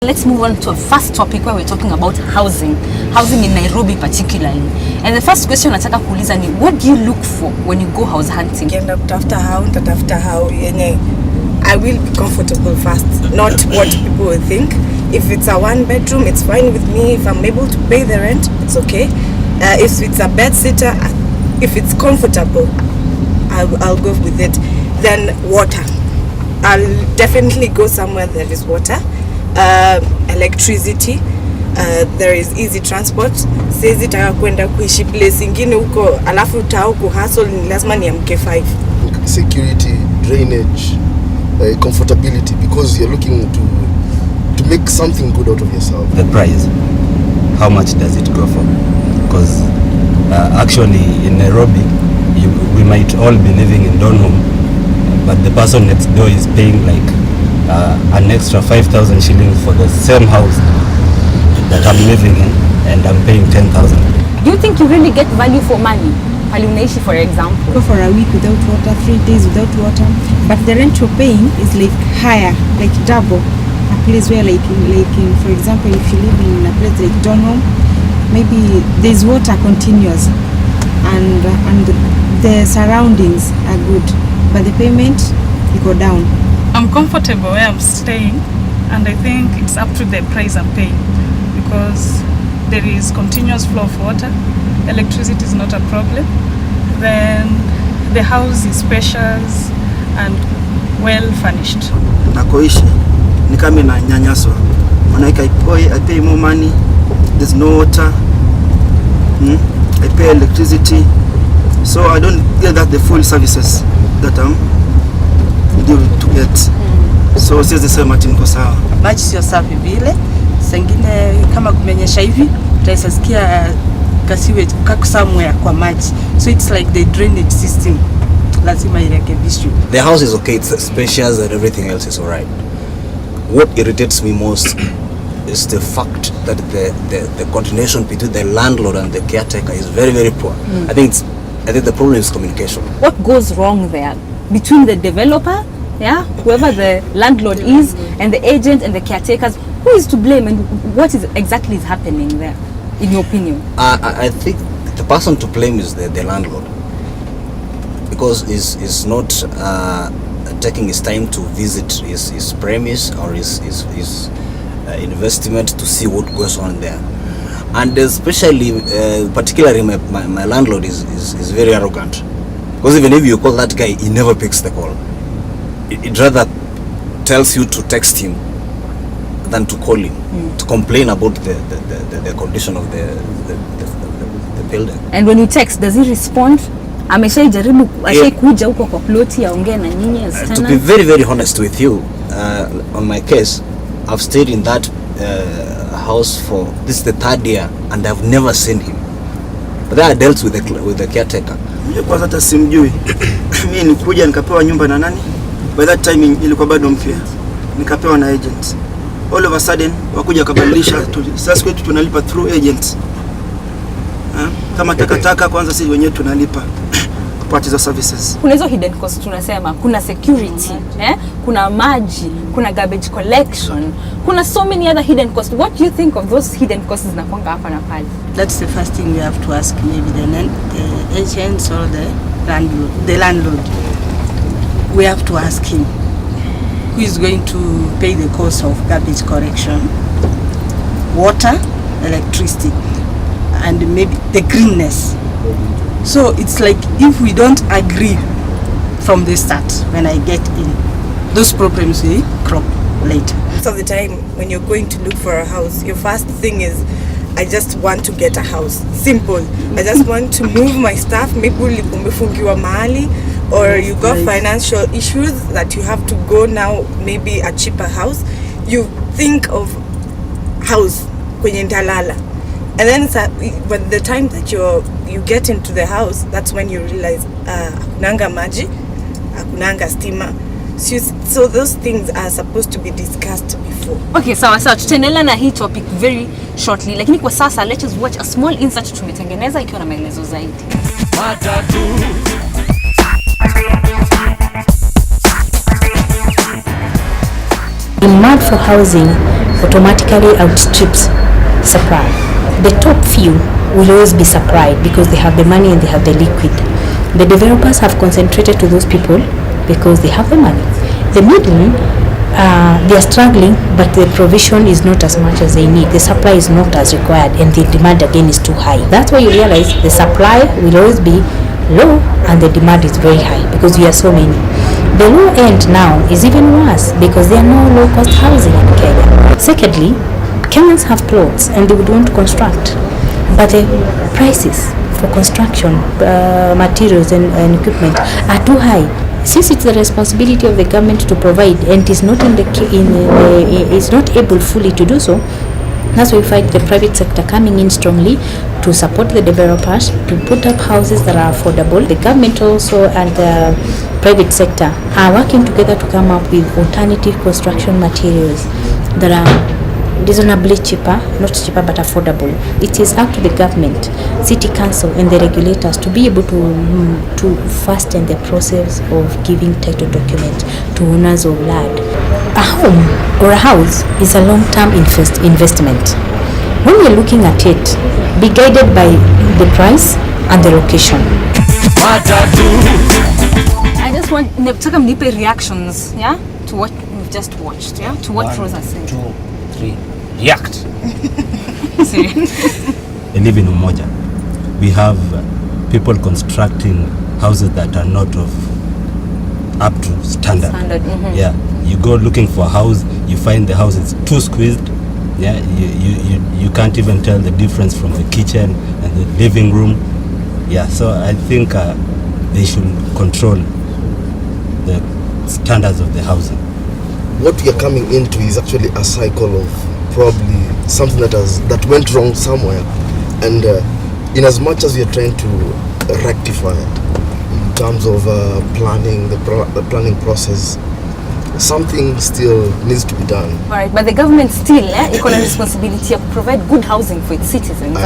Let's move on to a first topic where we're talking about housing in Nairobi particularly. And the first question nataka kuuliza ni, what do you look for when you go house hunting? Kienda kutafuta how yenye I will be comfortable first, not what people will think. If it's a one bedroom, it's fine with me. If I'm able to pay the rent, it's okay. If it's a bed sitter, if it's comfortable, I'll go with it. Then water. I'll definitely go somewhere there is water. Electricity. There is easy transport. Siwezi taka kwenda kuishi place ingine huko alafu utao kuhustle, ni lazima niamke 5. Security, drainage, comfortability, because you're looking to make something good out of yourself. The price, how much does it go for? Because actually in Nairobi we might all be living in dorm home, but the person next door is paying like an extra 5,000 shillings for the same house that I'm living in, and I'm paying 10,000. Do you think you really get value for money? Pali unaishi, for example, go for a week without water, 3 days without water, but the rent you're paying is like higher, like double a place where like in, for example, if you live in a place like dorm home, maybe there's water continuous and the surroundings are good, but the payment you go down. I'm comfortable where I'm staying, and I think it's up to the price I'm paying, because there is continuous flow of water, electricity is not a problem, then the house is spacious and well furnished. Nakoishi ni kama na nyanyaswa, manake I pay more money, there's no water, I pay electricity, so I don't get that the full services that I'm due to get. So siwezi sema ati niko sawa. Maji sio safi vile, sengine kama kumenyesha hivi utaisikia kasiwe kako somewhere kwa maji, so it's like the drainage system lazima irekebishwe. The house is okay, it's spacious and everything else is alright. What irritates me most is the fact that the coordination between the landlord and the caretaker is very, very poor. I think the problem is communication. What goes wrong there between the developer, whoever the landlord is, and the agent and the caretakers? Who is to blame, and what is exactly happening there, in your opinion? I think the person to blame is the landlord, because he's not taking his time to visit his premise or his investment to see what goes on there. And especially, particularly my landlord is very arrogant, because even if you call that guy, he never picks the call. It rather tells you to text him than to call him to complain about the condition of the building. And when you text, does he respond? Ameshaijaribu ashaikuja huko kwa ploti aongee na nyinyi as tenants? To be very, very honest with you, on my case, I've stayed in that house for this is the 3rd year, and I've never seen him. But then I dealt with the caretaker. Kwa hata simjui. Mimi nikuja nikapewa nyumba na nani? By that time ilikuwa bado mpya. Nikapewa na agent. All of a sudden wakuja kabadilisha, sasa kwetu tunalipa through agents. Kama takataka kwanza sisi wenyewe tunalipa kupata hizo services. Kuna hizo hidden costs tunasema, kuna security, kuna maji, kuna garbage collection, kuna so many other hidden costs. What do you think of those hidden costs zinakwanga hapa na pale? That's the first thing we have to ask, maybe the agents or the landlord. We have to ask him who is going to pay the cost of garbage collection, water, electricity, and maybe the greenness. So it's like if we don't agree from the start, when I get in, those problems will crop later. Most of the time when you're going to look for a house, your first thing is, I just want to get a house. Simple. I just want to move my stuff. Maybe umefungiwa mahali, or you got financial issues that you have to go now, maybe a cheaper house. You think of house kwenye ntalala. And then by the time that you get into the house, that's when you realize hakunanga maji, hakunanga stima. So those things are supposed to be discussed before. Okay, sawa tutaendelea na hii topic very shortly, lakini kwa sasa let us watch a small insert tumetengeneza ikiwa na maelezo zaidi. Matatu. In mad for housing, automatically outstrips supply. The top few will always be supplied because they have the money and they have the liquid. The developers have concentrated to those people because they have the money. The middle, they are struggling, but the provision is not as much as they need. The supply is not as required, and the demand again is too high. That's why you realize the supply will always be low and the demand is very high because we are so many. The low end now is even worse because there are no low-cost housing in Kenya. Secondly, Kenyans have plots and they would want to construct, but the prices for construction materials and equipment are too high. Since it's the responsibility of the government to provide and is not is not able fully to do so, that's why we find the private sector coming in strongly to support the developers to put up houses that are affordable. The government also and the private sector are working together to come up with alternative construction materials that are reasonably cheaper, not cheaper but affordable. It is up to the government, city council and the regulators to be able to fasten the process of giving title document to owners of land. A home or a house is a long-term investment. When you're looking at it, be guided by the price and the location. I just want nataka mnipe reactions, yeah, to what we've just watched, yeah, to what Rosa said. 2, 3, react. I live in Umoja. We have people constructing houses that are not of up to standard. Yeah, you go looking for a house, you find the house is too squeezed. Yeah, you can't even tell the difference from the kitchen and the living room. Yeah, so I think they should control the standards of the housing. What we are coming into is actually a cycle of probably something that went wrong somewhere, and in as much as we are trying to rectify it in terms of planning, the planning process, something still needs to be done. Alright, but the government still iko na responsibility to provide good housing for its citizens.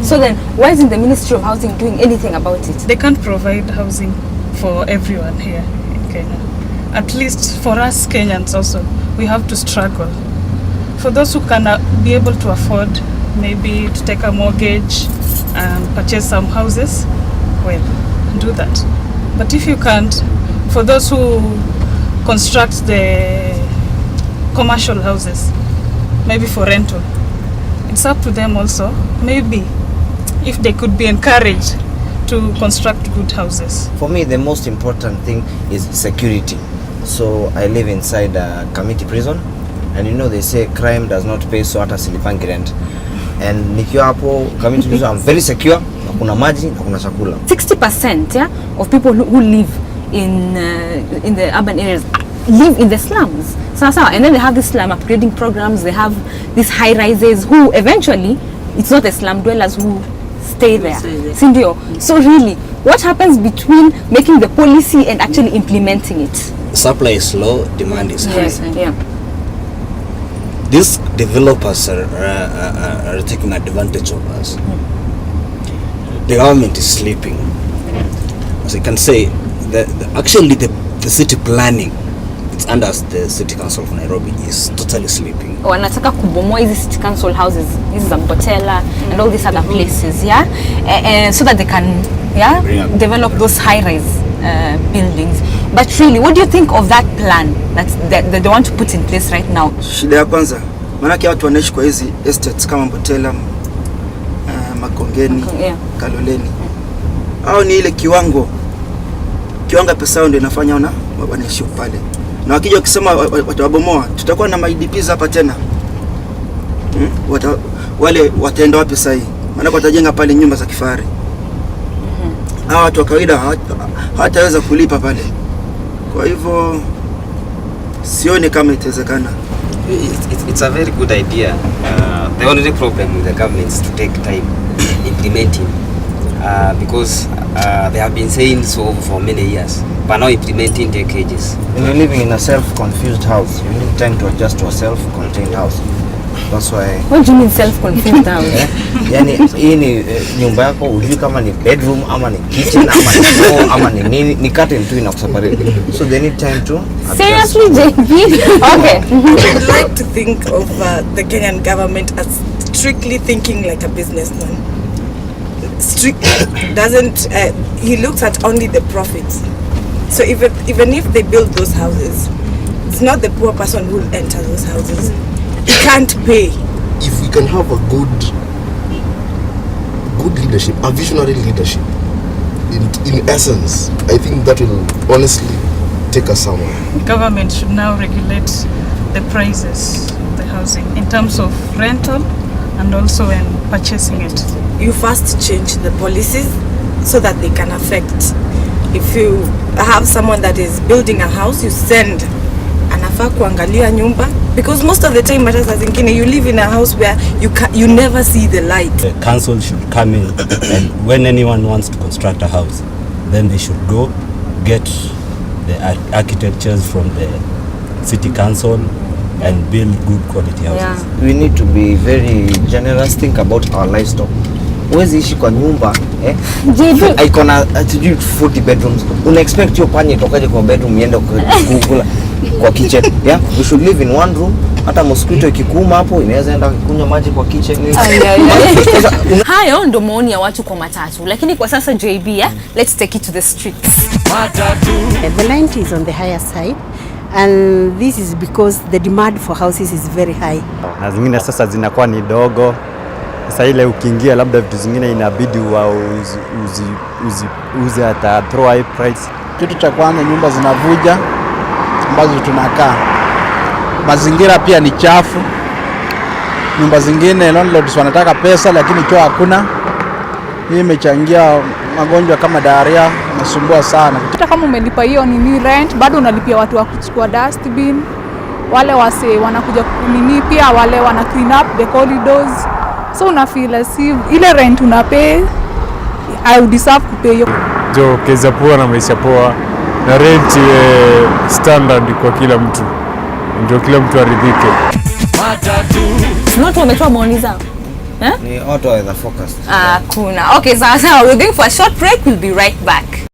So then why isn't the Ministry of Housing doing anything about it? They can't provide housing for everyone here in Kenya. At least for us Kenyans also, we have to struggle. For those who can be able to afford maybe to take a mortgage and purchase some houses, well, do that. But if you can't, for those who construct the commercial houses, maybe for rental, it's up to them also. Maybe if they could be encouraged to construct good houses. For me, the most important thing is security. So I live inside a community prison, and you know they say crime does not pay, so hata silipangi rent. And nikiwa hapo community prison, I'm very secure. Na kuna maji na kuna chakula. 60% of people who live in the urban areas live in the slums. And then they have these slum upgrading programs. They have these high rises who eventually, it's not the slum dwellers who stay there. Sindio. So really, what happens between making the policy and actually implementing it? Supply is low, demand is high. Yes, yeah. These developers are taking advantage of us. The government is sleeping. As you can say, actually the city planning, it's under the city council of Nairobi, is totally sleeping. Wanataka kubomoa hizi city council houses, hizi za Mbotela and all these other places, yeah, so that they can develop those high-rise buildings. But really, what do you think of that plan that they want to put in place right now? Shida ya kwanza, manake watu wanaishi kwa hizi estates kama Mbotela, Makongeni, Kaloleni. Hao ni ile kiwango pesa ndio inafanya wanaishi pale. Na wakija wakisema watawabomoa, tutakuwa na IDPs hapa tena. Wale wataenda wapi sasa hii? Maana watajenga pale nyumba za kifahari. Hawa watu wa kawaida hawataweza kulipa pale. Kwa hivyo sioni kama itawezekana. It's a very good idea. The only problem with the government is to take time implementing, because they have been saying so for many years, but now implementing take ages. When you're living in a self-confused house, you need time to adjust to a self-contained house. That's why. What do you mean self-confused now? Yani hii ni nyumba yako, ujui kama ni bedroom ama ni kitchen ama ni floor ama ni nini, ni curtain tu inakuseparate. So they need time to adjust. Seriously, JB? Okay. I would like to think of the Kenyan government as strictly thinking like a businessman. He looks at only the profits. So even if they build those houses, it's not the poor person who will enter those houses. He can't pay. If we can have a good leadership, a visionary leadership, in essence, I think that will honestly take us somewhere. Government should now regulate the prices of the housing in terms of rental and also when purchasing it. You first change the policies so that they can affect. If you have someone that is building a house, you send anafaa kuangalia nyumba, because most of the time hata saa zingine you live in a house where you never see the light. The council should come in, and when anyone wants to construct a house, then they should go get the architectures from the city council and build good quality houses. Yeah. We need to be very generous, think about our livestock. Huwezi ishi kwa nyumba iko na 40 bedrooms. Una expect your panya itokaje kwa bedroom iende kukula kwa kitchen? Yeah, we should live in one room. Hata mosquito ikikuma hapo inaweza enda kunywa maji kwa kitchen. Hayo ndo maoni ya watu kwa matatu, lakini kwa sasa JB, let's take it to the streets. The rent is on the higher side, and this is because the demand for houses is very high. Na zingine sasa zinakuwa ni dogo. Sasa ile ukiingia labda vitu zingine inabidi uze hata throw high price. Kitu cha kwanza, nyumba zinavuja ambazo tunakaa. Mazingira pia ni chafu. Nyumba zingine landlords wanataka pesa lakini choo hakuna. Hii imechangia magonjwa kama diarrhea, nasumbua sana. Hata kama umelipa hiyo nini rent, bado unalipia watu wa kuchukua dustbin. Wale wase wanakuja kunini, pia wale wana clean up the corridors. So una feel as if ile rent una pay, I would deserve to pay. Jo keza poa na maisha poa na rent standard kwa kila mtu, ndio kila mtu aridhike. Watu wametoa maoni zao. Ni watu wa focus. Kuna. Okay, sawa. We're going for a short break. We'll be right back.